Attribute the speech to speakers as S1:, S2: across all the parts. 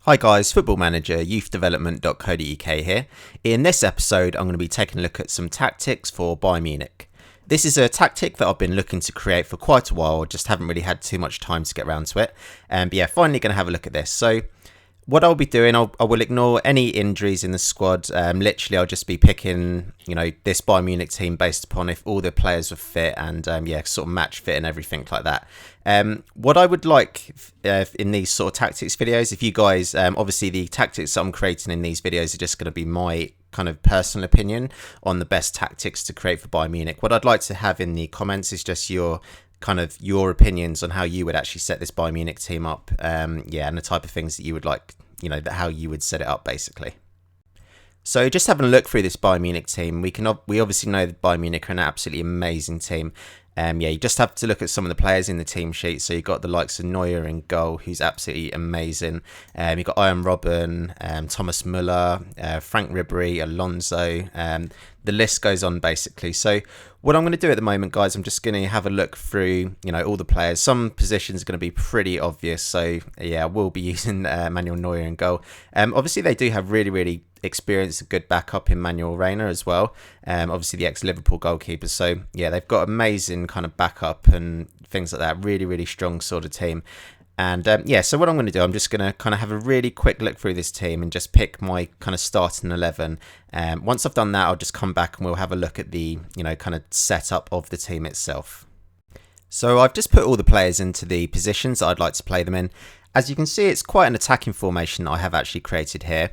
S1: Hi guys, Football-ManagerYouthDevelopment.co.uk here. In this episode, I'm going to be taking a look at some tactics for Bayern Munich. This is a tactic that I've been looking to create for quite a while, just haven't really had too much time to get around to it. But yeah, finally going to have a look at this. So what I'll be doing, I will ignore any injuries in the squad. Literally, I'll just be picking, this Bayern Munich team based upon if all the players are fit and, sort of match fit and everything like that. What I would like in these sort of tactics videos, if you guys, obviously the tactics that I'm creating in these videos are just going to be my kind of personal opinion on the best tactics to create for Bayern Munich. What I'd like to have in the comments is just your opinions on how you would actually set this Bayern Munich team up, and the type of things that you would like, how you would set it up basically. So just having a look through this Bayern Munich team, we obviously know that Bayern Munich are an absolutely amazing team. You just have to look at some of the players in the team sheet. So you've got the likes of Neuer in goal, who's absolutely amazing. You've got Arjen Robben, Thomas Müller, Frank Ribery, Alonso. The list goes on basically. So what I'm going to do at the moment, guys, I'm just going to have a look through, all the players. Some positions are going to be pretty obvious. So yeah, we'll be using Manuel Neuer in goal. Obviously, they do have really, really experienced, good backup in Manuel Reina as well. Obviously, the ex-Liverpool goalkeeper. So yeah, they've got amazing kind of backup and things like that. Really, really strong sort of team. And so what I'm going to do, I'm just going to kind of have a really quick look through this team and just pick my kind of starting 11. Once I've done that, I'll just come back and we'll have a look at the, kind of setup of the team itself. So I've just put all the players into the positions that I'd like to play them in. As you can see, it's quite an attacking formation that I have actually created here.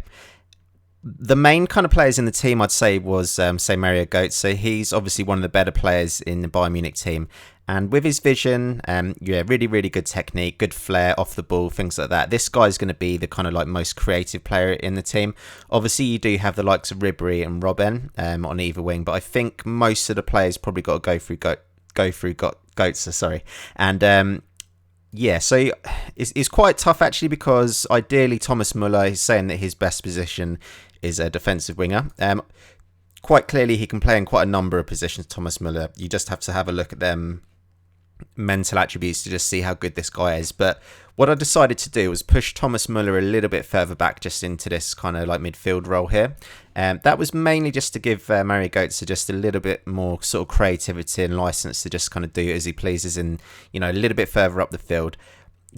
S1: The main kind of players in the team, I'd say, was, Mario Götze. He's obviously one of the better players in the Bayern Munich team. And with his vision, really, really good technique, good flair off the ball, things like that. This guy's going to be the kind of like most creative player in the team. Obviously, you do have the likes of Ribery and Robben on either wing, but I think most of the players probably got to go through Götze, sorry. And so it's quite tough actually, because ideally Thomas Müller is saying that his best position is a defensive winger. Quite clearly, he can play in quite a number of positions, Thomas Müller. You just have to have a look at them mental attributes to just see how good this guy is. But what I decided to do was push Thomas Müller a little bit further back just into this kind of like midfield role here. That was mainly just to give Mario Götze just a little bit more sort of creativity and license to just kind of do as he pleases and, a little bit further up the field.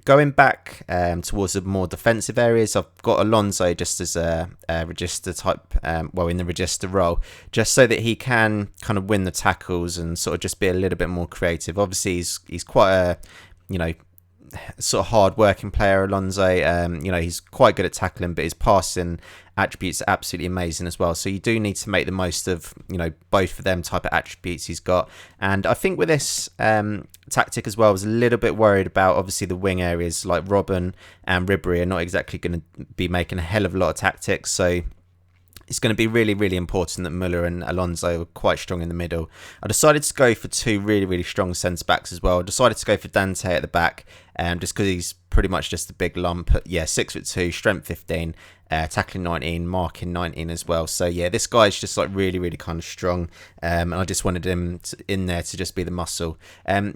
S1: Going back towards the more defensive areas, I've got Alonso just as a register type, in the register role, just so that he can kind of win the tackles and sort of just be a little bit more creative. Obviously, he's quite a, sort of hard-working player, Alonso. He's quite good at tackling, but his passing attributes are absolutely amazing as well. So you do need to make the most of, both of them type of attributes he's got. And I think with this tactic as well, I was a little bit worried about, obviously, the wing areas like Robben and Ribery are not exactly going to be making a hell of a lot of tactics. So it's going to be really, really important that Müller and Alonso are quite strong in the middle. I decided to go for two really, really strong centre-backs as well. I decided to go for Dante at the back, just because he's pretty much just a big lump. 6'2", strength 15, tackling 19, marking 19 as well. So yeah, this guy's just like really, really kind of strong. And I just wanted him in there to just be the muscle.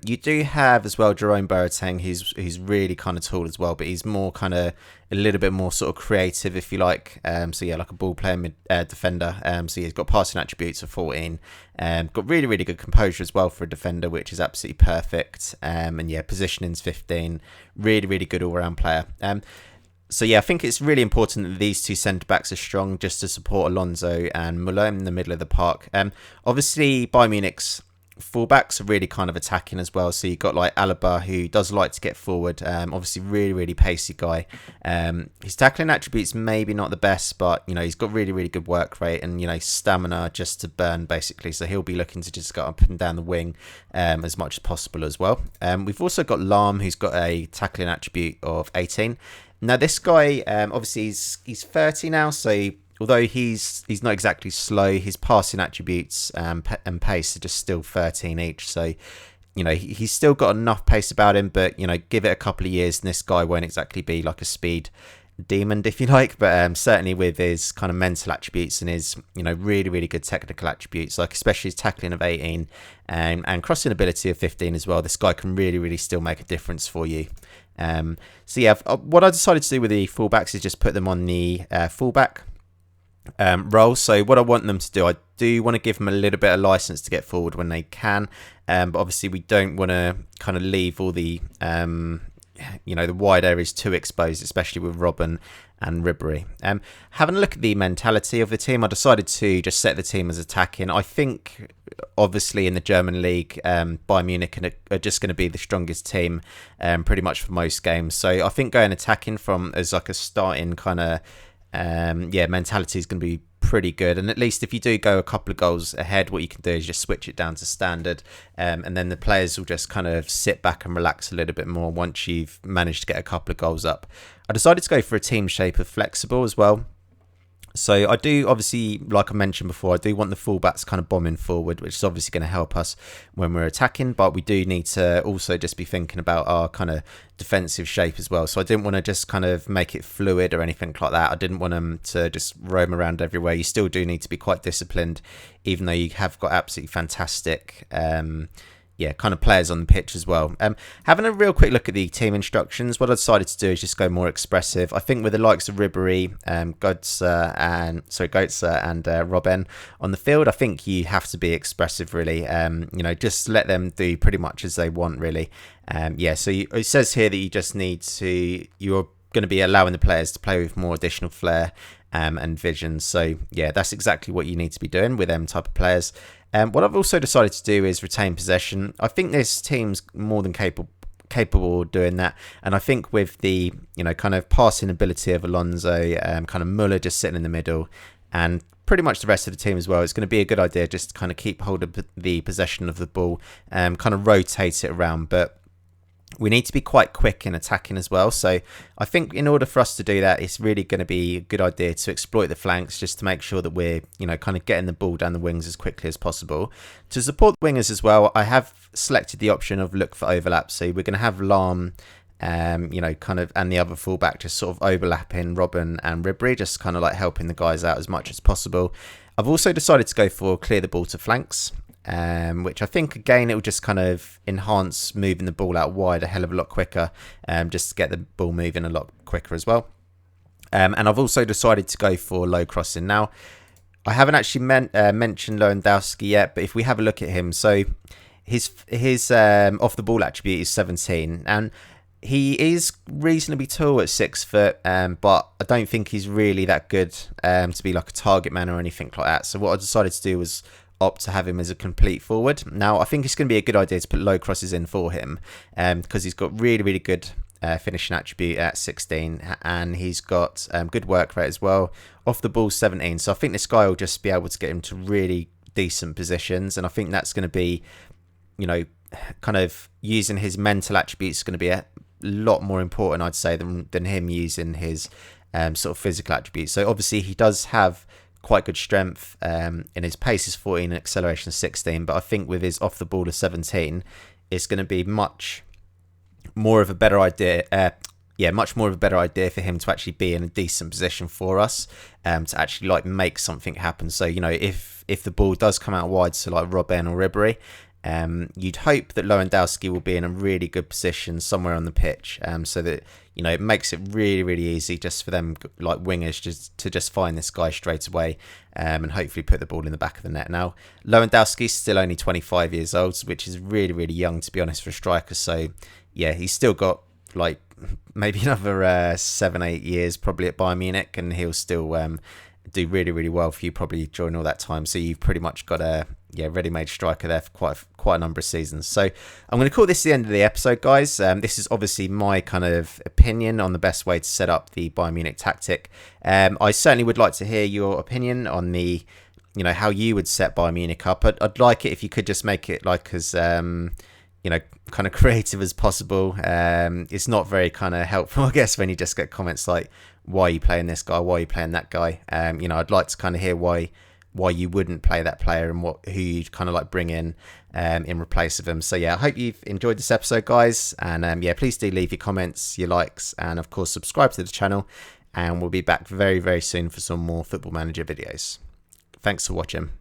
S1: You do have as well Jerome Boateng, who's really kind of tall as well, but he's more kind of a little bit more sort of creative, if you like. Like a ball playing defender. So he's got passing attributes of 14. Got really, really good composure as well for a defender, which is absolutely perfect. Positioning's 15. Really, really good all-round player. I think it's really important that these two centre-backs are strong just to support Alonso and Müller in the middle of the park. Obviously, Bayern Munich's fullbacks are really kind of attacking as well. So you've got like Alaba, who does like to get forward. Obviously, really, really pacey guy. His tackling attributes maybe not the best, but, he's got really, really good work rate and, stamina just to burn, basically. So he'll be looking to just go up and down the wing as much as possible as well. We've also got Lahm, who's got a tackling attribute of 18. Now, this guy, obviously, he's 30 now, so although he's not exactly slow, his passing attributes and pace are just still 13 each. So, he's still got enough pace about him, but, give it a couple of years and this guy won't exactly be like a speed demon, if you like, but certainly with his kind of mental attributes and his, really, really good technical attributes, like especially his tackling of 18 and crossing ability of 15 as well. This guy can really, really still make a difference for you. So yeah, what I decided to do with the fullbacks is just put them on the fullback role. So what I want them to do, I do want to give them a little bit of license to get forward when they can, but obviously we don't want to kind of leave all the the wide areas too exposed, especially with Robben and Ribery. Having a look at the mentality of the team, I decided to just set the team as attacking. I think obviously in the German league, Bayern Munich are just going to be the strongest team pretty much for most games. So I think going attacking from as like a starting kind of mentality is going to be pretty good. And at least if you do go a couple of goals ahead, what you can do is just switch it down to standard, and then the players will just kind of sit back and relax a little bit more once you've managed to get a couple of goals up. I decided to go for a team shape of flexible as well. So I do, obviously, like I mentioned before, I do want the fullbacks kind of bombing forward, which is obviously going to help us when we're attacking, but we do need to also just be thinking about our kind of defensive shape as well. So I didn't want to just kind of make it fluid or anything like that. I didn't want them to just roam around everywhere. You still do need to be quite disciplined, even though you have got absolutely fantastic kind of players on the pitch as well. Having a real quick look at the team instructions, what I decided to do is just go more expressive. I think with the likes of Ribery, Götze and Robben on the field, I think you have to be expressive really. Just let them do pretty much as they want really. So it says here that you're going to be allowing the players to play with more additional flair and vision. So yeah, that's exactly what you need to be doing with them type of players. What I've also decided to do is retain possession. I think this team's more than capable of doing that, and I think with the kind of passing ability of Alonso, kind of Muller just sitting in the middle, and pretty much the rest of the team as well, it's going to be a good idea just to kind of keep hold of the possession of the ball, kind of rotate it around, but we need to be quite quick in attacking as well. So I think in order for us to do that, it's really going to be a good idea to exploit the flanks just to make sure that we're, kind of getting the ball down the wings as quickly as possible. To support the wingers as well, I have selected the option of look for overlap. So we're going to have Lahm, and the other fullback just sort of overlapping Robben and Ribery, just kind of like helping the guys out as much as possible. I've also decided to go for clear the ball to flanks. Which I think, again, it will just kind of enhance moving the ball out wide a hell of a lot quicker, just to get the ball moving a lot quicker as well. And I've also decided to go for low crossing. Now, I haven't actually mentioned Lewandowski yet, but if we have a look at him, so his off the ball attribute is 17, and he is reasonably tall at 6 foot, but I don't think he's really that good to be like a target man or anything like that. So what I decided to do was opt to have him as a complete forward. Now, I think it's going to be a good idea to put low crosses in for him, because he's got really, really good finishing attribute at 16, and he's got good work rate as well. Off the ball 17, so I think this guy will just be able to get him to really decent positions, and I think that's going to be, kind of using his mental attributes is going to be a lot more important, I'd say, than him using his sort of physical attributes. So obviously he does have quite good strength, in his pace is 14 and acceleration 16, but I think with his off the ball of 17, it's going to be much more of a better idea for him to actually be in a decent position for us, to actually like make something happen. So if the ball does come out wide, so like Robben or Ribery, you'd hope that Lewandowski will be in a really good position somewhere on the pitch, so that it makes it really, really easy just for them, like wingers, to find this guy straight away, and hopefully put the ball in the back of the net. Now, Lewandowski's still only 25 years old, which is really, really young, to be honest, for a striker. So yeah, he's still got like maybe another 7-8 years probably at Bayern Munich, and he'll still do really, really well for you probably during all that time. So you've pretty much got a ready-made striker there for quite a number of seasons. So I'm going to call this the end of the episode, guys. This is obviously my kind of opinion on the best way to set up the Bayern Munich tactic. I certainly would like to hear your opinion on the, how you would set Bayern Munich up. I'd like it if you could just make it like as kind of creative as possible. It's not very kind of helpful, I guess, when you just get comments like, why are you playing this guy? Why are you playing that guy? I'd like to kind of hear why you wouldn't play that player and who you'd kind of like bring in replace of him. So yeah, I hope you've enjoyed this episode, guys. And please do leave your comments, your likes, and of course subscribe to the channel. and we'll be back very, very soon for some more Football Manager videos. Thanks for watching.